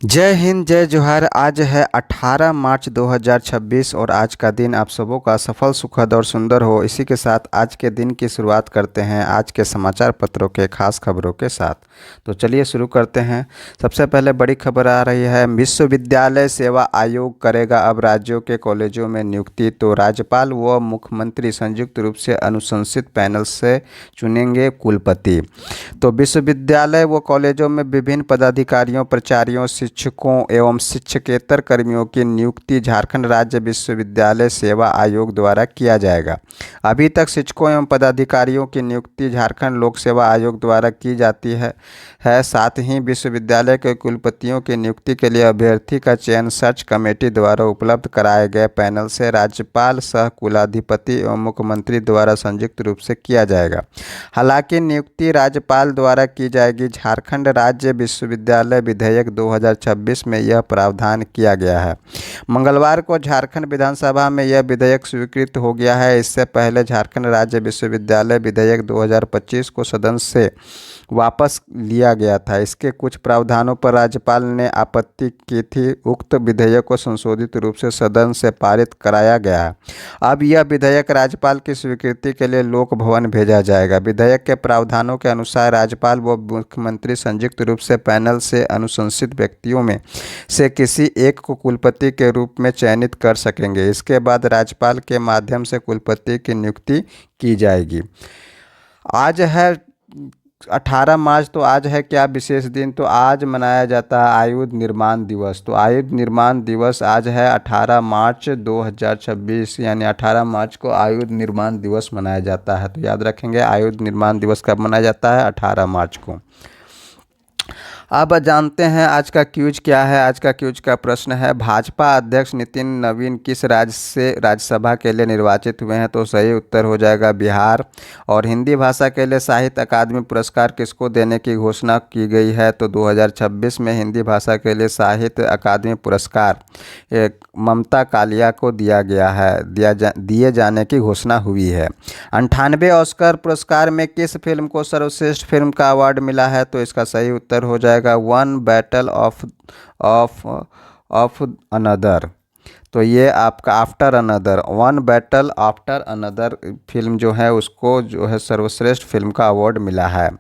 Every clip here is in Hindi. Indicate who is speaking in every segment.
Speaker 1: जय हिंद जय जोहार। आज है 18 मार्च 2026 और आज का दिन आप सबों का सफल सुखद और सुंदर हो। इसी के साथ आज के दिन की शुरुआत करते हैं आज के समाचार पत्रों के खास खबरों के साथ। तो चलिए शुरू करते हैं। सबसे पहले बड़ी खबर आ रही है, विश्वविद्यालय सेवा आयोग करेगा अब राज्यों के कॉलेजों में नियुक्ति। तो राज्यपाल व मुख्यमंत्री संयुक्त रूप से अनुशंसित पैनल से चुनेंगे कुलपति। तो विश्वविद्यालय व कॉलेजों में विभिन्न पदाधिकारियों, प्राचार्यों, शिक्षकों एवं शिक्षकेतर कर्मियों की नियुक्ति झारखंड राज्य विश्वविद्यालय सेवा आयोग द्वारा किया जाएगा। अभी तक शिक्षकों एवं पदाधिकारियों की नियुक्ति झारखंड लोक सेवा आयोग द्वारा की जाती है। साथ ही विश्वविद्यालय के कुलपतियों की नियुक्ति के लिए अभ्यर्थी का चयन सर्च कमेटी द्वारा उपलब्ध कराए गए पैनल से राज्यपाल, सह कुलाधिपति एवं मुख्यमंत्री द्वारा संयुक्त रूप से किया जाएगा। हालांकि नियुक्ति राज्यपाल द्वारा की जाएगी। झारखंड राज्य विश्वविद्यालय विधेयक 2026 में यह प्रावधान किया गया है। मंगलवार को झारखंड विधानसभा में यह विधेयक स्वीकृत हो गया है। इससे पहले झारखंड राज्य विश्वविद्यालय विधेयक 2025 को सदन से वापस लिया गया था। इसके कुछ प्रावधानों पर राज्यपाल ने आपत्ति की थी। उक्त विधेयक को संशोधित रूप से सदन से पारित कराया गया है। अब यह विधेयक राज्यपाल की स्वीकृति के लिए लोक भवन भेजा जाएगा। विधेयक के प्रावधानों के अनुसार राज्यपाल व मुख्यमंत्री संयुक्त रूप से पैनल से अनुशंसित व्यक्तियों में से किसी एक को कुलपति के रूप में चयनित कर सकेंगे। इसके बाद राज्यपाल के माध्यम से कुलपति की नियुक्ति की जाएगी। आज है 18 मार्च। तो आज है क्या विशेष दिन? तो आज मनाया जाता है आयुध निर्माण दिवस। तो आयुध निर्माण दिवस आज है 18 मार्च 2026, यानी 18 मार्च को आयुध निर्माण दिवस मनाया जाता है। तो याद रखेंगे आयुध निर्माण दिवस कब मनाया जाता है? 18 मार्च को। अब जानते हैं आज का क्यूज क्या है। आज का क्यूज का प्रश्न है, भाजपा अध्यक्ष नितिन नवीन किस राज्य से राज्यसभा के लिए निर्वाचित हुए हैं? तो सही उत्तर हो जाएगा बिहार। और हिंदी भाषा के लिए साहित्य अकादमी पुरस्कार किसको देने की घोषणा की गई है? तो 2026 में हिंदी भाषा के लिए साहित्य अकादमी पुरस्कार ममता कालिया को दिया गया है, दिए जाने की घोषणा हुई है। 98 ऑस्कर पुरस्कार में किस फिल्म को सर्वश्रेष्ठ फिल्म का अवार्ड मिला है? तो इसका सही उत्तर हो जाएगा वन बैटल ऑफ अनदर। तो ये आपका after another, one battle after another film जो है उसको जो है सर्वश्रेष्ठ फिल्म का अवार्ड मिला है।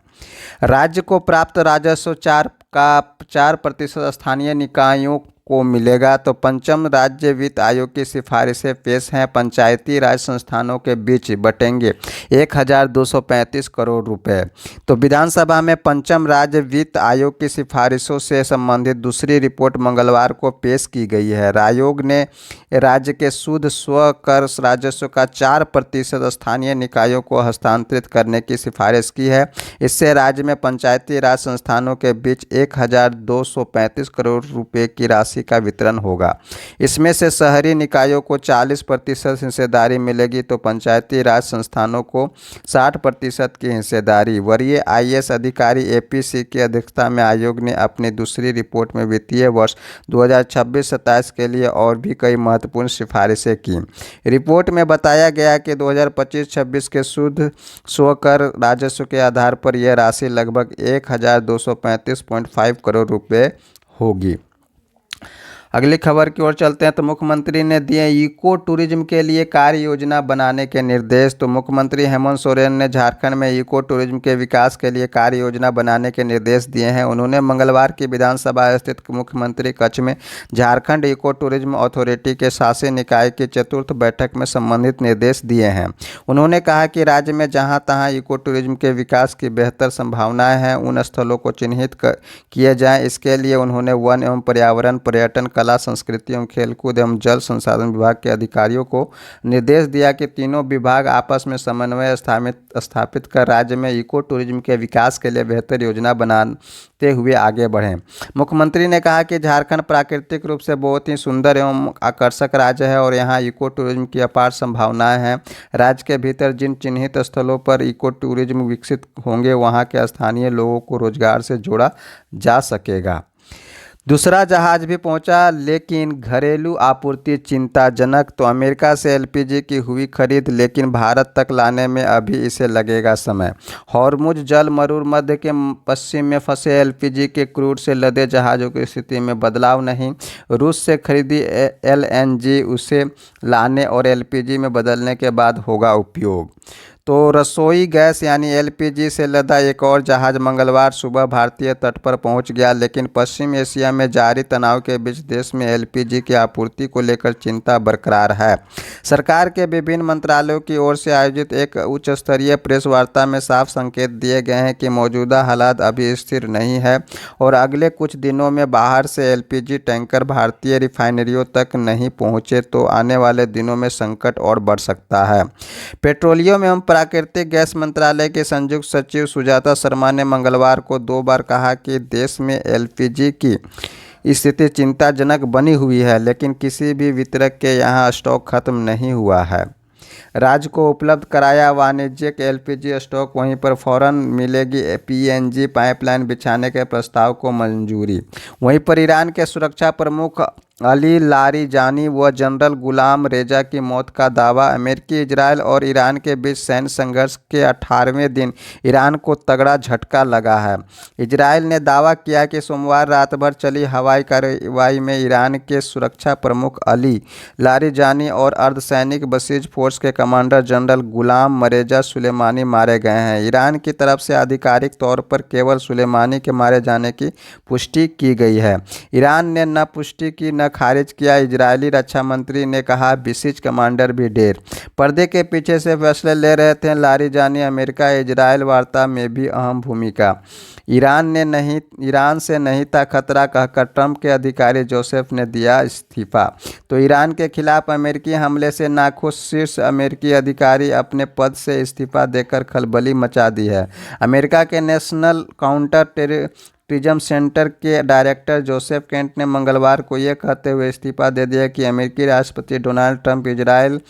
Speaker 1: राज्य को प्राप्त राजस्व 4% स्थानीय निकायों को मिलेगा। तो पंचम राज्य वित्त आयोग की सिफारिशें पेश हैं। पंचायती राज संस्थानों के बीच बटेंगे 1235 करोड़ रुपए। तो विधानसभा में पंचम राज्य वित्त आयोग की सिफारिशों से संबंधित दूसरी रिपोर्ट मंगलवार को पेश की गई है। आयोग ने राज्य के शुद्ध स्व कर राजस्व का 4% स्थानीय निकायों को हस्तांतरित करने की सिफारिश की है। इससे राज्य में पंचायती राज संस्थानों के बीच 1235 करोड़ रुपए की राशि का वितरण होगा। इसमें से शहरी निकायों को 40% हिस्सेदारी मिलेगी, तो पंचायती राज संस्थानों को 60% की हिस्सेदारी। वरीय आईएएस अधिकारी एपीसी की अध्यक्षता में आयोग ने अपनी दूसरी रिपोर्ट में वित्तीय वर्ष 2026-27 के लिए और भी कई महत्वपूर्ण सिफारिशें की। रिपोर्ट में बताया गया कि 2025-26 के शुद्ध स्वकर राजस्व के आधार पर यह राशि लगभग 1235.5 करोड़ रुपए होगी। अगली खबर की ओर चलते हैं। तो मुख्यमंत्री ने दिए इको टूरिज्म के लिए कार्य योजना बनाने के निर्देश। तो मुख्यमंत्री हेमंत सोरेन ने झारखंड में इको टूरिज्म के विकास के लिए कार्य योजना बनाने के निर्देश दिए हैं। उन्होंने मंगलवार की विधानसभा स्थित मुख्यमंत्री कक्ष में झारखंड इको टूरिज्म अथॉरिटी के शासी निकाय की चतुर्थ बैठक में संबंधित निर्देश दिए हैं। उन्होंने कहा कि राज्य में जहाँ तहाँ इको टूरिज्म के विकास की बेहतर संभावनाएं हैं, उन स्थलों को चिन्हित किए जाएँ। इसके लिए उन्होंने वन एवं पर्यावरण, पर्यटन, कला, संस्कृति एवं खेलकूद एवं जल संसाधन विभाग के अधिकारियों को निर्देश दिया कि तीनों विभाग आपस में समन्वय स्थापित कर राज्य में इको टूरिज्म के विकास के लिए बेहतर योजना बनाते हुए आगे बढ़ें। मुख्यमंत्री ने कहा कि झारखंड प्राकृतिक रूप से बहुत ही सुंदर एवं आकर्षक राज्य है और यहाँ इको टूरिज्म की अपार संभावनाएं हैं। राज्य के भीतर जिन चिन्हित स्थलों पर इको टूरिज्म विकसित होंगे, वहाँ के स्थानीय लोगों को रोजगार से जोड़ा जा सकेगा। दूसरा जहाज भी पहुंचा, लेकिन घरेलू आपूर्ति चिंताजनक। तो अमेरिका से एलपीजी की हुई खरीद, लेकिन भारत तक लाने में अभी इसे लगेगा समय। हॉर्मुज जल मरुमध्य के पश्चिम में फंसे एलपीजी के क्रूड से लदे जहाज़ों की स्थिति में बदलाव नहीं। रूस से खरीदी एलएनजी उसे लाने और एलपीजी में बदलने के बाद होगा उपयोग। तो रसोई गैस यानी एलपीजी से लदा एक और जहाज़ मंगलवार सुबह भारतीय तट पर पहुंच गया, लेकिन पश्चिम एशिया में जारी तनाव के बीच देश में एलपीजी की आपूर्ति को लेकर चिंता बरकरार है। सरकार के विभिन्न मंत्रालयों की ओर से आयोजित एक उच्च स्तरीय प्रेस वार्ता में साफ संकेत दिए गए हैं कि मौजूदा हालात अभी स्थिर नहीं है और अगले कुछ दिनों में बाहर से एलपीजी टैंकर भारतीय रिफाइनरियों तक नहीं पहुंचे तो आने वाले दिनों में संकट और बढ़ सकता है। पेट्रोलियम एवं प्राकृतिक गैस मंत्रालय के संयुक्त सचिव सुजाता शर्मा ने मंगलवार को 2 बार कहा कि देश में एलपीजी की स्थिति चिंताजनक बनी हुई है, लेकिन किसी भी वितरक के यहां स्टॉक खत्म नहीं हुआ है। राज्य को उपलब्ध कराया वाणिज्यिक एलपीजी स्टॉक, वहीं पर फौरन मिलेगी पीएनजी पाइपलाइन बिछाने के प्रस्ताव को मंजूरी। वहीं पर ईरान के सुरक्षा प्रमुख अली लारिजानी व जनरल गुलाम रेजा की मौत का दावा। अमेरिकी, इजरायल और ईरान के बीच सैन्य संघर्ष के 18वें दिन ईरान को तगड़ा झटका लगा है। इजरायल ने दावा किया कि सोमवार रात भर चली हवाई कार्रवाई में ईरान के सुरक्षा प्रमुख अली लारिजानी और अर्धसैनिक बसीज फोर्स के कमांडर जनरल गुलाम रेजा सुलेमानी मारे गए हैं। ईरान की तरफ से आधिकारिक तौर पर केवल सुलेमानी के मारे जाने की पुष्टि की गई है। ईरान ने न पुष्टि की न खारिज किया। इजरायली रक्षा मंत्री ने कहा, बिसिज कमांडर भी ढेर पर्दे के पीछे से फैसले ले रहे थे। लारिजानी अमेरिका इजरायल वार्ता में भी अहम भूमिका। ईरान से नहीं था खतरा कहकर ट्रंप के अधिकारी जोसेफ ने दिया इस्तीफा। तो ईरान के खिलाफ अमेरिकी हमले से नाखुश शीर्ष अमेरिकी अधिकारी अपने पद से इस्तीफा देकर खलबली मचा दी है। अमेरिका के नेशनल काउंटर टेररिज्म सेंटर के डायरेक्टर जोसेफ केंट ने मंगलवार को यह कहते हुए इस्तीफा दे दिया कि अमेरिकी राष्ट्रपति डोनाल्ड ट्रंप इजरायल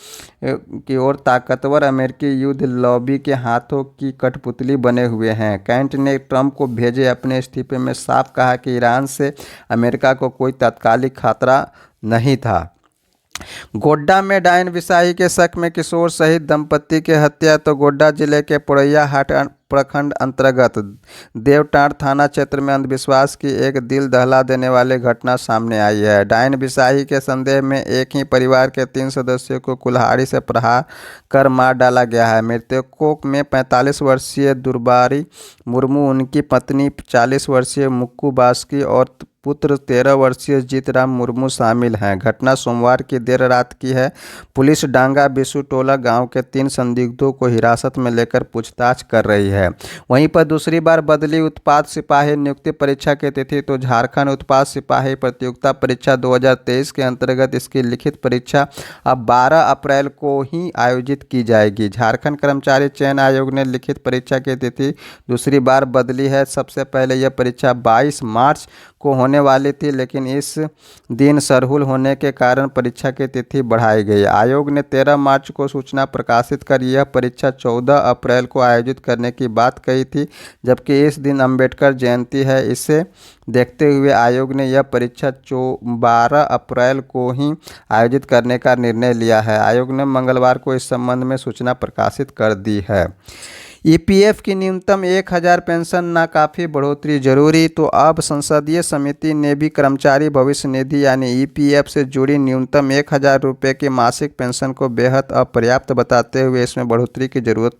Speaker 1: की ओर ताकतवर अमेरिकी युद्ध लॉबी के हाथों की कठपुतली बने हुए हैं। केंट ने ट्रंप को भेजे अपने इस्तीफे में साफ कहा कि ईरान से अमेरिका को कोई तात्कालिक खतरा नहीं था। गोड्डा में डायन बिसाही के शक में किशोर सहित दंपति की हत्या। तो गोड्डा जिले के पोरैयाहाट प्रखंड अंतर्गत देवटांड़ थाना क्षेत्र में अंधविश्वास की एक दिल दहला देने वाली घटना सामने आई है। डायन बिसाही के संदेह में एक ही परिवार के 3 सदस्यों को कुल्हाड़ी से प्रहार कर मार डाला गया है। मृतकों में 45 वर्षीय दुर्बारी मुर्मू, उनकी पत्नी 40 वर्षीय मुक्कू बास्की और पुत्र 13 वर्षीय जीतराम मुर्मू शामिल हैं। घटना सोमवार की देर रात की है। पुलिस डांगा बिशुटोला गांव के 3 संदिग्धों को हिरासत में लेकर पूछताछ कर रही है। वहीं पर दूसरी बार बदली उत्पाद सिपाही नियुक्ति परीक्षा की तिथि। तो झारखंड उत्पाद सिपाही प्रतियोगिता परीक्षा 2023 के अंतर्गत इसकी लिखित परीक्षा अब 12 अप्रैल को ही आयोजित की जाएगी। झारखंड कर्मचारी चयन आयोग ने लिखित परीक्षा की तिथि दूसरी बार बदली है। सबसे पहले यह परीक्षा 22 मार्च को होने वाली थी, लेकिन इस दिन सरहुल होने के कारण परीक्षा की तिथि बढ़ाई गई। आयोग ने 13 मार्च को सूचना प्रकाशित कर यह परीक्षा 14 अप्रैल को आयोजित करने की बात कही थी, जबकि इस दिन अंबेडकर जयंती है। इसे देखते हुए आयोग ने यह परीक्षा 12 अप्रैल को ही आयोजित करने का निर्णय लिया है। आयोग ने मंगलवार को इस संबंध में सूचना प्रकाशित कर दी है। ईपीएफ की न्यूनतम 1000 पेंशन नाकाफी, बढ़ोतरी जरूरी। तो अब संसदीय समिति ने भी कर्मचारी भविष्य निधि यानी ईपीएफ से जुड़ी न्यूनतम 1000 रुपये की मासिक पेंशन को बेहद अपर्याप्त बताते हुए इसमें बढ़ोतरी की जरूरत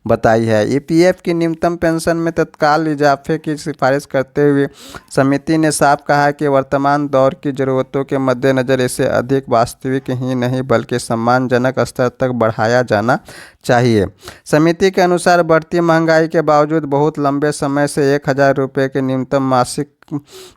Speaker 1: बताई है। ईपीएफ की न्यूनतम पेंशन में तत्काल इजाफे की सिफारिश करते हुए समिति ने साफ कहा कि वर्तमान दौर की ज़रूरतों के मद्देनज़र इसे अधिक वास्तविक ही नहीं बल्कि सम्मानजनक स्तर तक बढ़ाया जाना चाहिए। समिति के अनुसार बढ़ती महंगाई के बावजूद बहुत लंबे समय से 1000 रुपये की न्यूनतम मासिक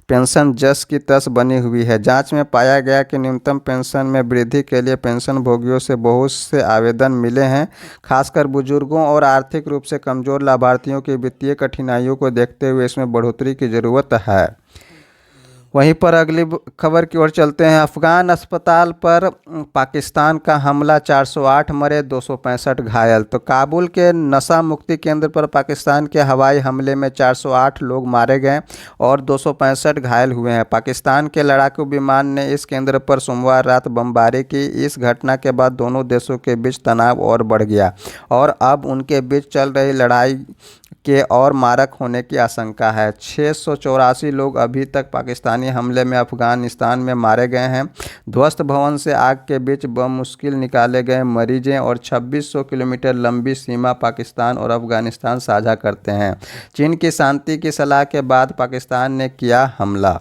Speaker 1: पेंशन जस की तस बनी हुई है। जांच में पाया गया कि न्यूनतम पेंशन में वृद्धि के लिए पेंशन भोगियों से बहुत से आवेदन मिले हैं। खासकर बुजुर्गों और आर्थिक रूप से कमजोर लाभार्थियों की वित्तीय कठिनाइयों को देखते हुए इसमें बढ़ोतरी की ज़रूरत है। वहीं पर अगली खबर की ओर चलते हैं। अफगान अस्पताल पर पाकिस्तान का हमला, 408 मरे, 265 घायल। तो काबुल के नशा मुक्ति केंद्र पर पाकिस्तान के हवाई हमले में 408 लोग मारे गए और 265 घायल हुए हैं। पाकिस्तान के लड़ाकू विमान ने इस केंद्र पर सोमवार रात बमबारी की। इस घटना के बाद दोनों देशों के बीच तनाव और बढ़ गया और अब उनके बीच चल रही लड़ाई के और मारक होने की आशंका है। 684 लोग अभी तक पाकिस्तानी हमले में अफगानिस्तान में मारे गए हैं। ध्वस्त भवन से आग के बीच बमुश्किल निकाले गए मरीजें और 2600 किलोमीटर लंबी सीमा पाकिस्तान और अफगानिस्तान साझा करते हैं। चीन की शांति की सलाह के बाद पाकिस्तान ने किया हमला।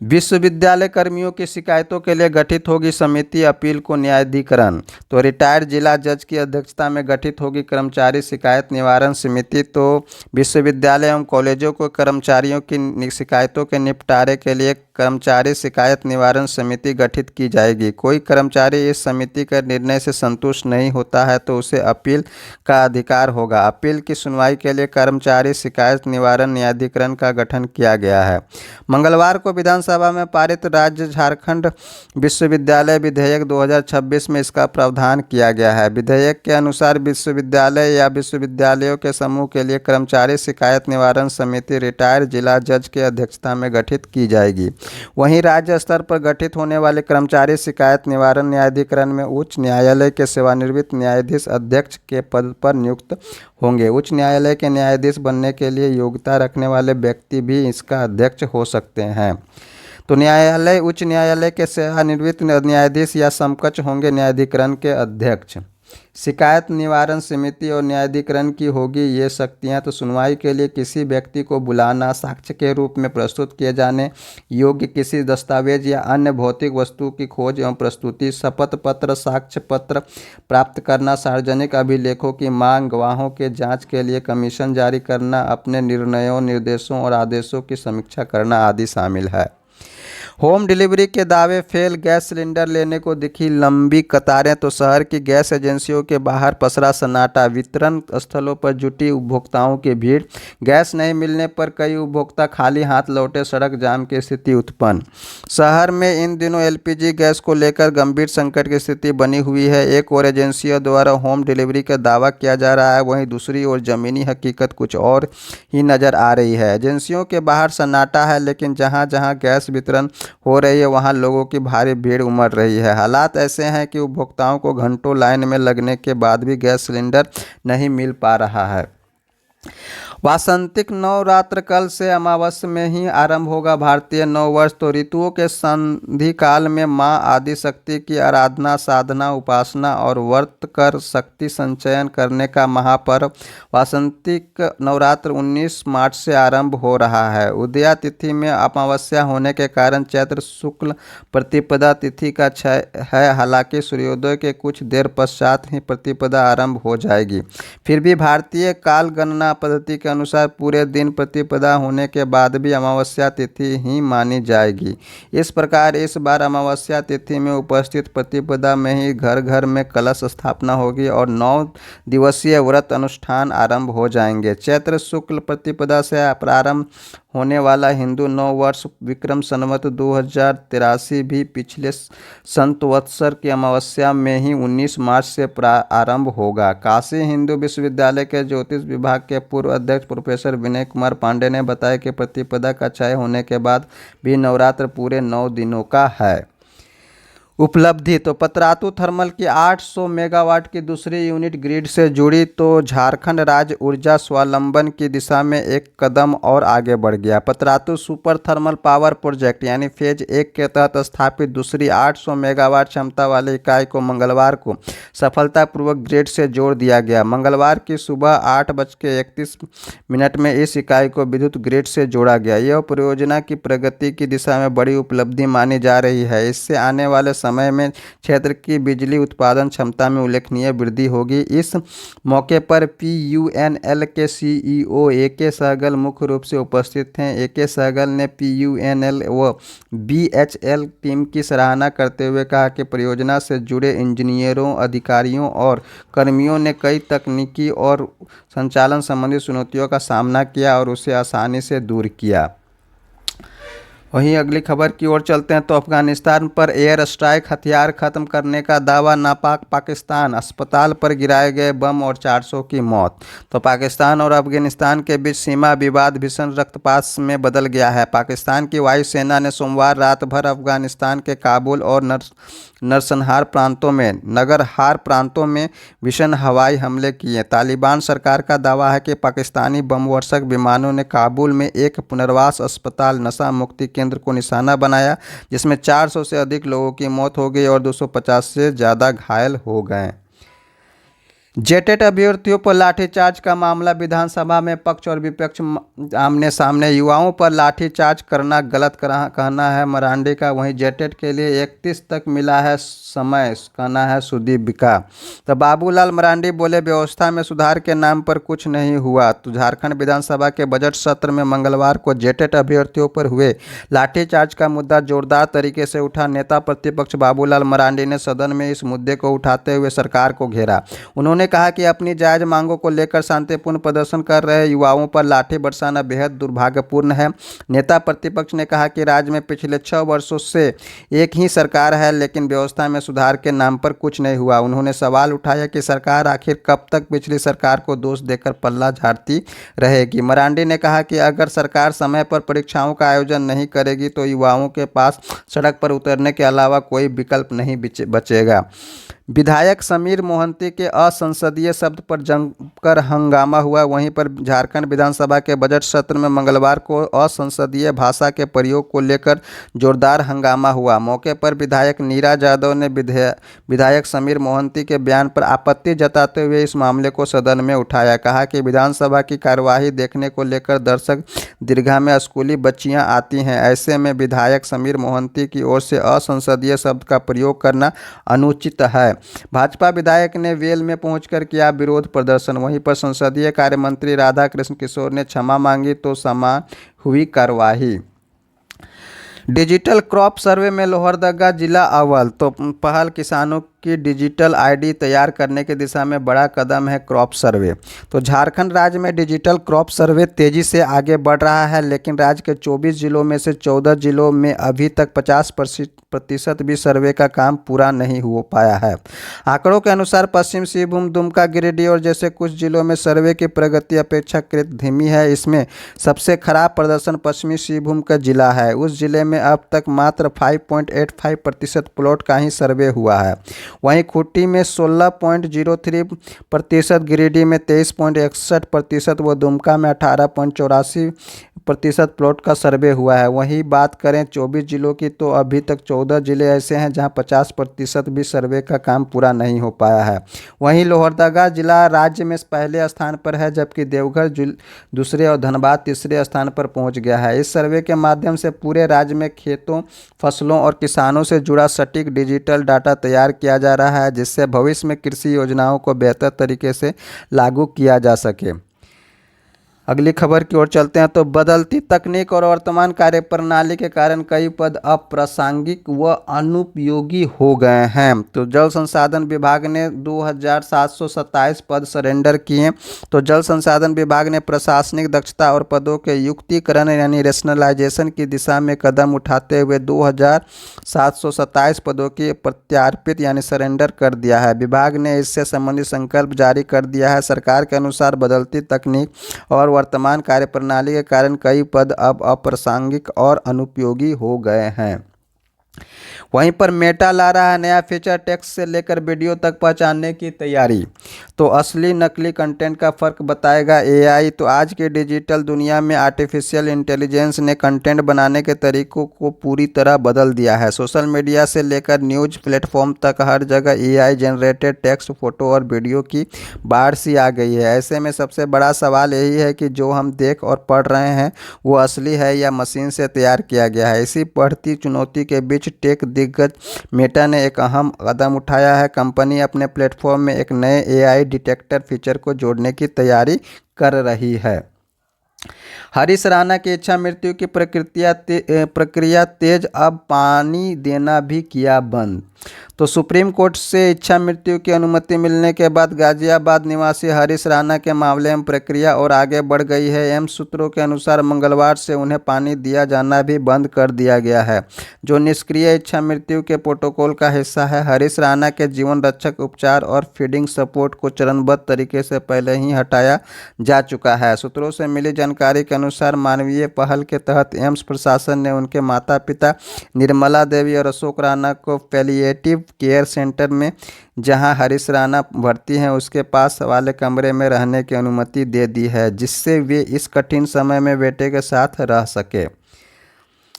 Speaker 1: विश्वविद्यालय कर्मियों की शिकायतों के लिए गठित होगी समिति, अपील को न्यायाधिकरण। तो रिटायर्ड जिला जज की अध्यक्षता में गठित होगी कर्मचारी शिकायत निवारण समिति। तो विश्वविद्यालय एवं कॉलेजों को कर्मचारियों की शिकायतों के निपटारे के लिए कर्मचारी शिकायत निवारण समिति गठित की जाएगी। कोई कर्मचारी इस समिति के निर्णय से संतुष्ट नहीं होता है तो उसे अपील का अधिकार होगा। अपील की सुनवाई के लिए कर्मचारी शिकायत निवारण न्यायाधिकरण का गठन किया गया है। मंगलवार को विधानसभा में पारित राज्य झारखंड विश्वविद्यालय विधेयक 2026 में इसका प्रावधान किया गया है। विधेयक के अनुसार विश्वविद्यालय या विश्वविद्यालयों के समूह के लिए कर्मचारी शिकायत निवारण समिति रिटायर्ड जिला जज की अध्यक्षता में गठित की जाएगी। वहीं राज्य स्तर पर गठित होने वाले कर्मचारी शिकायत निवारण न्यायाधिकरण में उच्च न्यायालय के सेवानिवृत्त न्यायाधीश अध्यक्ष के पद पर नियुक्त होंगे। उच्च न्यायालय के न्यायाधीश बनने के लिए योग्यता रखने वाले व्यक्ति भी इसका अध्यक्ष हो सकते हैं। तो उच्च न्यायालय के सेवानिवृत्त न्यायाधीश या समकक्ष होंगे न्यायाधिकरण के अध्यक्ष। शिकायत निवारण समिति और न्यायाधिकरण की होगी ये शक्तियां। तो सुनवाई के लिए किसी व्यक्ति को बुलाना, साक्ष्य के रूप में प्रस्तुत किए जाने योग्य किसी दस्तावेज या अन्य भौतिक वस्तु की खोज एवं प्रस्तुति, शपथ पत्र, साक्ष्य पत्र प्राप्त करना, सार्वजनिक अभिलेखों की मांग, गवाहों के जांच के लिए कमीशन जारी करना, अपने निर्णयों, निर्देशों और आदेशों की समीक्षा करना आदि शामिल है। होम डिलीवरी के दावे फेल, गैस सिलेंडर लेने को दिखी लंबी कतारें। तो शहर की गैस एजेंसियों के बाहर पसरा सन्नाटा, वितरण स्थलों पर जुटी उपभोक्ताओं की भीड़। गैस नहीं मिलने पर कई उपभोक्ता खाली हाथ लौटे, सड़क जाम की स्थिति उत्पन्न। शहर में इन दिनों एलपीजी गैस को लेकर गंभीर संकट की स्थिति बनी हुई है। एक ओर एजेंसियों द्वारा होम डिलीवरी का दावा किया जा रहा है, वहीं दूसरी ओर जमीनी हकीकत कुछ और ही नज़र आ रही है। एजेंसियों के बाहर सन्नाटा है, लेकिन जहां जहां गैस वितरण हो रही है वहां लोगों की भारी भीड़ उमड़ रही है। हालात ऐसे हैं कि उपभोक्ताओं को घंटों लाइन में लगने के बाद भी गैस सिलेंडर नहीं मिल पा रहा है। वासंतिक नवरात्र कल से अमावस्या में ही आरंभ होगा भारतीय नववर्ष। तो ऋतुओं के संधि काल में मां आदि शक्ति की आराधना, साधना, उपासना और व्रत कर शक्ति संचयन करने का महापर्व वासंतिक नवरात्र 19 मार्च से आरंभ हो रहा है। उदया तिथि में अमावस्या होने के कारण चैत्र शुक्ल प्रतिपदा तिथि का क्षय है। हालांकि सूर्योदय के कुछ देर पश्चात ही प्रतिपदा आरंभ हो जाएगी। फिर भी भारतीय काल गणना पद्धति के अनुसार पूरे दिन प्रतिपदा होने के बाद भी अमावस्या तिथि ही मानी जाएगी। इस प्रकार इस बार अमावस्या तिथि में उपस्थित प्रतिपदा में ही घर घर में कलश स्थापना होगी और 9 दिवसीय व्रत अनुष्ठान आरंभ हो जाएंगे। चैत्र शुक्ल प्रतिपदा से प्रारंभ होने वाला हिंदू नव वर्ष विक्रम संवत 2083 भी पिछले संवत्सर की अमावस्या में ही 19 मार्च से आरंभ होगा। काशी हिंदू विश्वविद्यालय के ज्योतिष विभाग के पूर्व अध्यक्ष प्रोफेसर विनय कुमार पांडे ने बताया कि प्रतिपदा का क्षय होने के बाद भी नवरात्र पूरे 9 दिनों का है। उपलब्धि। तो पतरातू थर्मल की 800 मेगावाट की दूसरी यूनिट ग्रिड से जुड़ी। तो झारखंड राज्य ऊर्जा स्वावलंबन की दिशा में एक कदम और आगे बढ़ गया। Patratu super thermal power project यानी फेज 1 के तहत स्थापित दूसरी 800 मेगावाट क्षमता वाली इकाई को मंगलवार को सफलतापूर्वक ग्रिड से जोड़ दिया गया। मंगलवार की सुबह 8:31 में इस इकाई को विद्युत ग्रिड से जोड़ा गया। यह परियोजना की प्रगति की दिशा में बड़ी उपलब्धि मानी जा रही है। इससे आने वाले समय में क्षेत्र की बिजली उत्पादन क्षमता में उल्लेखनीय वृद्धि होगी। इस मौके पर पीयूएनएल के सीईओ एके सहगल मुख्य रूप से उपस्थित थे। एके सहगल ने पीयूएनएल व बीएचएल टीम की सराहना करते हुए कहा कि परियोजना से जुड़े इंजीनियरों, अधिकारियों और कर्मियों ने कई तकनीकी और संचालन संबंधी चुनौतियों का सामना किया और उसे आसानी से दूर किया। वहीं अगली खबर की ओर चलते हैं तो अफगानिस्तान पर एयर स्ट्राइक, हथियार खत्म करने का दावा नापाक पाकिस्तान, अस्पताल पर गिराए गए बम और 400 की मौत। तो पाकिस्तान और अफगानिस्तान के बीच सीमा विवाद भीषण रक्तपात में बदल गया है। पाकिस्तान की वायुसेना ने सोमवार रात भर अफगानिस्तान के काबुल और नगरहार प्रांतों में भीषण हवाई हमले किए। तालिबान सरकार का दावा है कि पाकिस्तानी बमवर्षक विमानों ने काबुल में एक पुनर्वास अस्पताल, नशा मुक्ति केंद्र को निशाना बनाया, जिसमें 400 से अधिक लोगों की मौत हो गई और 250 से ज़्यादा घायल हो गए। जेटेट अभ्यर्थियों पर लाठीचार्ज का मामला, विधानसभा में पक्ष और विपक्ष आमने सामने। युवाओं पर लाठीचार्ज करना गलत कहना है मरांडी का। वहीं जेटेट के लिए 31 तक मिला है समय, कहना है सुदीपिका। तो बाबूलाल मरांडी बोले, व्यवस्था में सुधार के नाम पर कुछ नहीं हुआ। तो झारखंड विधानसभा के बजट सत्र में मंगलवार को जेटेट अभ्यर्थियों पर हुए लाठीचार्ज का मुद्दा जोरदार तरीके से उठा। नेता प्रतिपक्ष बाबूलाल मरांडी ने सदन में इस मुद्दे को उठाते हुए सरकार को घेरा। उन्होंने कहा कि अपनी जायज मांगों को लेकर शांतिपूर्ण प्रदर्शन कर रहे युवाओं पर लाठी बरसाना बेहद दुर्भाग्यपूर्ण है। नेता प्रतिपक्ष ने कहा कि राज्य में पिछले 6 वर्षों से एक ही सरकार है, लेकिन व्यवस्था में सुधार के नाम पर कुछ नहीं हुआ। उन्होंने सवाल उठाया कि सरकार आखिर कब तक पिछली सरकार को दोष देकर पल्ला झाड़ती रहेगी। मरांडी ने कहा कि अगर सरकार समय पर परीक्षाओं का आयोजन नहीं करेगी तो युवाओं के पास सड़क पर उतरने के अलावा कोई विकल्प नहीं बचेगा। विधायक समीर मोहंती के असंसदीय शब्द पर जमकर हंगामा हुआ। वहीं पर झारखंड विधानसभा के बजट सत्र में मंगलवार को असंसदीय भाषा के प्रयोग को लेकर जोरदार हंगामा हुआ। मौके पर विधायक नीरा यादव ने विधायक समीर मोहंती के बयान पर आपत्ति जताते हुए इस मामले को सदन में उठाया। कहा कि विधानसभा की कार्यवाही देखने को लेकर दर्शक दीर्घा में स्कूली बच्चियां आती हैं, ऐसे में विधायक समीर मोहंती की ओर से असंसदीय शब्द का प्रयोग करना अनुचित है। भाजपा विधायक ने वेल में पहुंचकर किया विरोध प्रदर्शन। वहीं पर संसदीय कार्य मंत्री राधाकृष्ण किशोर ने क्षमा मांगी तो समान हुई कार्यवाही। डिजिटल क्रॉप सर्वे में लोहरदगा जिला अव्वल। तो पहल, किसानों की डिजिटल आईडी तैयार करने की दिशा में बड़ा कदम है क्रॉप सर्वे। तो झारखंड राज्य में डिजिटल क्रॉप सर्वे तेजी से आगे बढ़ रहा है, लेकिन राज्य के 24 जिलों में से 14 जिलों में अभी तक 50% भी सर्वे का काम पूरा नहीं हो पाया है। आंकड़ों के अनुसार पश्चिम सिंहभूम, दुमका, गिरिडीह और जैसे कुछ जिलों में सर्वे की प्रगति अपेक्षाकृत धीमी है। इसमें सबसे खराब प्रदर्शन पश्चिमी सिंहभूम का जिला है। उस जिले में अब तक मात्र 5.85% प्लॉट का ही सर्वे हुआ है। वहीं खूंटी में 16.03%, गिरिडीह में 23.61% व दुमका में 18.84% प्लॉट का सर्वे हुआ है। वहीं बात करें 24 जिलों की तो अभी तक 14 जिले ऐसे हैं जहां 50% भी सर्वे का काम पूरा नहीं हो पाया है। वहीं लोहरदगा जिला राज्य में पहले स्थान पर है, जबकि देवघर दूसरे और धनबाद तीसरे स्थान पर पहुंच गया है। इस सर्वे के माध्यम से पूरे राज्य में खेतों, फसलों और किसानों से जुड़ा सटीक डिजिटल डाटा तैयार किया जा रहा है, जिससे भविष्य में कृषि योजनाओं को बेहतर तरीके से लागू किया जा सके। अगली खबर की ओर चलते हैं तो बदलती तकनीक और वर्तमान कार्यप्रणाली के कारण कई पद अप्रासंगिक व अनुपयोगी हो गए हैं। तो जल संसाधन विभाग ने 2727 पद सरेंडर किए। तो जल संसाधन विभाग ने प्रशासनिक दक्षता और पदों के युक्तिकरण यानी रेशनलाइजेशन की दिशा में कदम उठाते हुए 2727 पदों की प्रत्यार्पित यानी सरेंडर कर दिया है। विभाग ने इससे संबंधित संकल्प जारी कर दिया है। सरकार के अनुसार बदलती तकनीक और वर्तमान कार्यप्रणाली के कारण कई पद अब अप्रासंगिक और अनुपयोगी हो गए हैं। वहीं पर मेटा ला रहा है नया फीचर, टेक्स्ट से लेकर वीडियो तक पहचानने की तैयारी। तो असली नकली कंटेंट का फ़र्क बताएगा एआई। तो आज की डिजिटल दुनिया में आर्टिफिशियल इंटेलिजेंस ने कंटेंट बनाने के तरीकों को पूरी तरह बदल दिया है। सोशल मीडिया से लेकर न्यूज प्लेटफॉर्म तक हर जगह एआई जनरेटेड टेक्स्ट, फोटो और वीडियो की बाढ़ सी आ गई है। ऐसे में सबसे बड़ा सवाल यही है कि जो हम देख और पढ़ रहे हैं वो असली है या मशीन से तैयार किया गया है। इसी बढ़ती चुनौती के बीच टेक दिग्गज मेटा ने एक अहम कदम उठाया है। कंपनी अपने प्लेटफॉर्म में एक नए एआई डिटेक्टर फीचर को जोड़ने की तैयारी कर रही है। हरीश राणा की इच्छा मृत्यु की प्रक्रिया तेज, अब पानी देना भी किया बंद। तो सुप्रीम कोर्ट से इच्छा मृत्यु की अनुमति मिलने के बाद गाजियाबाद निवासी हरीश राणा के मामले में प्रक्रिया और आगे बढ़ गई है। एम्स सूत्रों के अनुसार मंगलवार से उन्हें पानी दिया जाना भी बंद कर दिया गया है, जो निष्क्रिय इच्छा मृत्यु के प्रोटोकॉल का हिस्सा है। हरीश राणा के जीवन रक्षक उपचार और फीडिंग सपोर्ट को चरणबद्ध तरीके से पहले ही हटाया जा चुका है। सूत्रों से मिली जानकारी के अनुसार मानवीय पहल के तहत एम्स प्रशासन ने उनके माता पिता निर्मला देवी और अशोक राणा को पैलिएटिव केयर सेंटर में, जहां हरीश राणा भर्ती हैं, उसके पास वाले कमरे में रहने की अनुमति दे दी है, जिससे वे इस कठिन समय में बेटे के साथ रह सके।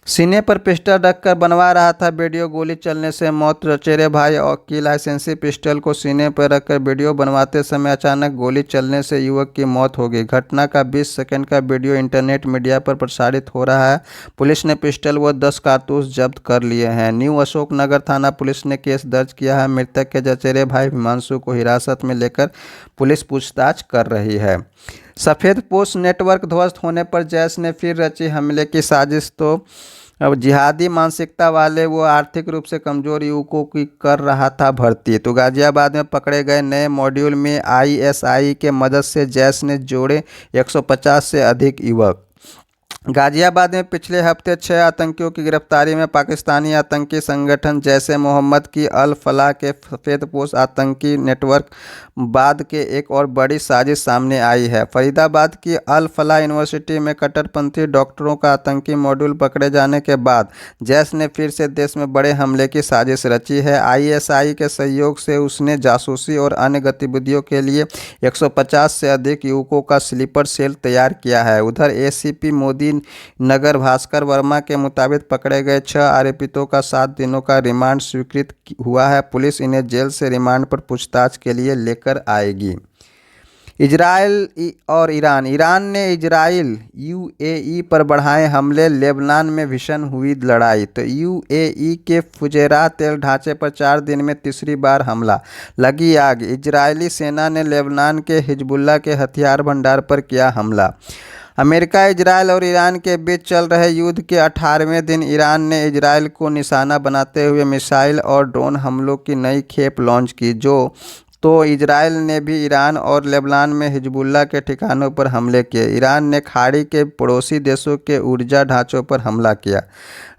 Speaker 1: सीने पर पिस्टल रखकर बनवा रहा था वीडियो, गोली चलने से मौत। चचेरे भाई की लाइसेंसी पिस्टल को सीने पर रखकर वीडियो बनवाते समय अचानक गोली चलने से युवक की मौत हो गई। घटना का 20 सेकंड का वीडियो इंटरनेट मीडिया पर प्रसारित हो रहा है। पुलिस ने पिस्टल व 10 कारतूस जब्त कर लिए हैं। न्यू अशोकनगर थाना पुलिस ने केस दर्ज किया है। मृतक के चचेरे भाई हिमांशु को हिरासत में लेकर पुलिस पूछताछ कर रही है। सफ़ेद पोस्ट नेटवर्क ध्वस्त होने पर जैश ने फिर रची हमले की साजिश। तो अब जिहादी मानसिकता वाले वो आर्थिक रूप से कमज़ोर युवकों की कर रहा था भर्ती। तो गाजियाबाद में पकड़े गए नए मॉड्यूल में आईएसआई के मदद से जैश ने जोड़े 150 से अधिक युवक। गाजियाबाद में पिछले हफ्ते 6 आतंकियों की गिरफ्तारी में पाकिस्तानी आतंकी संगठन जैश-ए मोहम्मद की अल फलाह के सफ़ेदपोश आतंकी नेटवर्क बाद के एक और बड़ी साजिश सामने आई है। फरीदाबाद की अल फलाह यूनिवर्सिटी में कट्टरपंथी डॉक्टरों का आतंकी मॉड्यूल पकड़े जाने के बाद जैश ने फिर से देश में बड़े हमले की साजिश रची है। आईएसआई के सहयोग से उसने जासूसी और अन्य गतिविधियों के लिए 150 से अधिक युवकों का स्लीपर सेल तैयार किया है। उधर एसीपी मोदी नगर भास्कर वर्मा के मुताबिक पकड़े गए 6 आरोपितों का 7 दिनों का रिमांड स्वीकृत हुआ है। पुलिस इन्हें जेल से रिमांड पर पूछताछ के लिए लेकर आएगी। इजराइल और ईरान ने इजराइल यूएई पर बढ़ाए हमले, लेबनान में भीषण हुई लड़ाई। तो यूएई के फुजैरा तेल ढांचे पर 4 दिन में तीसरी बार हमला, लगी आग। इजरायली सेना ने लेबनान के हिजबुल्लाह के हथियार भंडार पर किया हमला। अमेरिका, इजराइल और ईरान के बीच चल रहे युद्ध के 18वें दिन ईरान ने इजराइल को निशाना बनाते हुए मिसाइल और ड्रोन हमलों की नई खेप लॉन्च की। तो इजराइल ने भी ईरान और लेबनान में हिजबुल्लाह के ठिकानों पर हमले किए। ईरान ने खाड़ी के पड़ोसी देशों के ऊर्जा ढांचों पर हमला किया।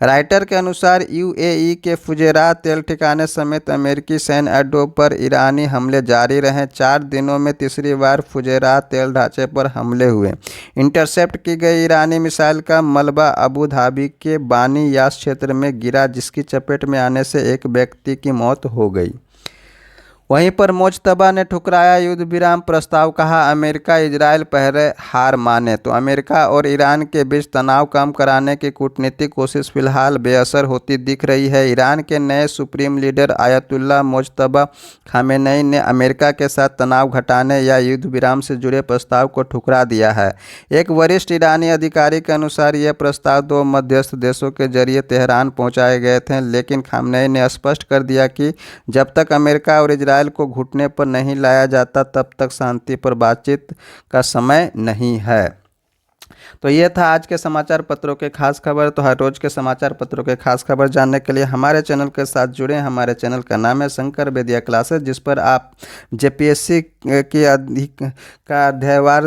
Speaker 1: राइटर के अनुसार यूएई के फुजैरा तेल ठिकाने समेत अमेरिकी सैन्य अड्डों पर ईरानी हमले जारी रहे। 4 दिनों में तीसरी बार फुजैरा तेल ढांचे पर हमले हुए। इंटरसेप्ट की गई ईरानी मिसाइल का मलबा अबू धाबी के बानी यास क्षेत्र में गिरा, जिसकी चपेट में आने से एक व्यक्ति की मौत हो गई। वहीं पर मोज्तबा ने ठुकराया युद्ध विराम प्रस्ताव, कहा अमेरिका इजराइल पहले हार माने। तो अमेरिका और ईरान के बीच तनाव कम कराने की कूटनीतिक कोशिश फिलहाल बेअसर होती दिख रही है। ईरान के नए supreme leader ayatollah Mojtaba Khamenei ने अमेरिका के साथ तनाव घटाने या युद्ध विराम से जुड़े प्रस्ताव को ठुकरा दिया है। एक वरिष्ठ ईरानी अधिकारी के अनुसार यह प्रस्ताव 2 मध्यस्थ देशों के जरिए तेहरान पहुँचाए गए थे, लेकिन खामेनेई ने स्पष्ट कर दिया कि जब तक अमेरिका और इजराइल को घुटने पर नहीं लाया जाता तब तक शांति पर बातचीत का समय नहीं है। तो ये था आज के समाचार पत्रों के खास खबर। तो हर रोज के समाचार पत्रों के खास खबर जानने के लिए हमारे चैनल के साथ जुड़ें। हमारे चैनल का नाम है शंकर बेदिया क्लासेस, जिस पर आप जेपीएससी की अध्यायवार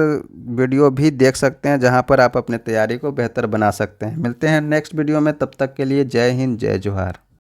Speaker 1: वीडियो भी देख सकते हैं, जहां पर आप अपनी तैयारी को बेहतर बना सकते हैं। मिलते हैं नेक्स्ट वीडियो में, तब तक के लिए जय हिंद, जय जोहार।